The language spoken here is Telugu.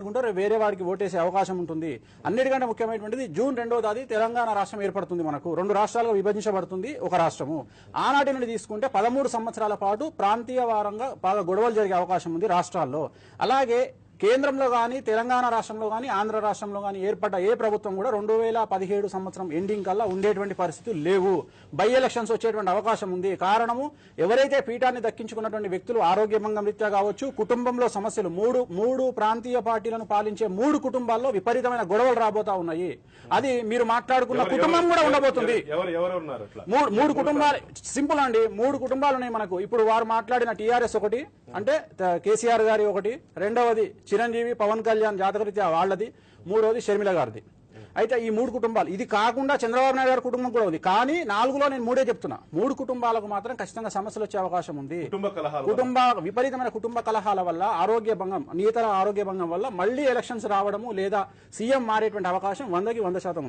అనుకుంటారు వేరే వారికి ఓటేసే అవకాశం ఉంటుంది. అన్నిటికంటే ముఖ్యమైనటువంటిది జూన్ 2వ తేదీ తెలంగాణ రాష్ట్రం ఏర్పడుతుంది. మనకు 2 రాష్ట్రాలుగా విభజించబడుతుంది ఒక రాష్ట్రము. ఆనాటి నుండి తీసుకుంటే 13 సంవత్సరాల పాటు ప్రాంతీయ వారంగా బాగా గొడవలు జరిగే అవకాశం ఉంది రాష్ట్రాల్లో. అలాగే కేంద్రంలో కానీ తెలంగాణ రాష్ట్రంలో కానీ ఆంధ్ర రాష్ట్రంలో కానీ ఏర్పడ్డ ఏ ప్రభుత్వం కూడా 2017 సంవత్సరం ఎండింగ్ కల్లా ఉండేటువంటి పరిస్థితులు లేవు. బై ఎలక్షన్స్ వచ్చేటువంటి అవకాశం ఉంది. కారణము ఎవరైతే పీఠాన్ని దక్కించుకున్నటువంటి వ్యక్తులు ఆరోగ్యభంగం రీత్యా కావచ్చు, కుటుంబంలో సమస్యలు, మూడు ప్రాంతీయ పార్టీలను పాలించే 3 కుటుంబాల్లో విపరీతమైన గొడవలు రాబోతా ఉన్నాయి. అది మీరు మాట్లాడుకున్న కుటుంబం కూడా ఉండబోతుంది. 3 కుటుంబాలు సింపుల్ అండి. 3 కుటుంబాలు ఉన్నాయి మనకు. ఇప్పుడు వారు మాట్లాడిన టీఆర్ఎస్ ఒకటి, అంటే కేసీఆర్ గారి ఒకటి, రెండవది చిరంజీవి పవన్ కళ్యాణ్ జాతకరీత్యా వాళ్ళది, మూడవది షర్మిల గారిది. అయితే ఈ 3 కుటుంబాలు, ఇది కాకుండా చంద్రబాబు నాయుడు గారి కుటుంబం కూడా ఉంది. కానీ 4లో నేను 3 చెప్తున్నా. 3 కుటుంబాలకు మాత్రం ఖచ్చితంగా సమస్యలు వచ్చే అవకాశం ఉంది. విపరీతమైన కుటుంబ కలహాల వల్ల ఆరోగ్య భంగం, నియతర ఆరోగ్య భంగం వల్ల మళ్లీ ఎలక్షన్స్ రావడము లేదా సీఎం మారేటువంటి అవకాశం 100% ఉంది.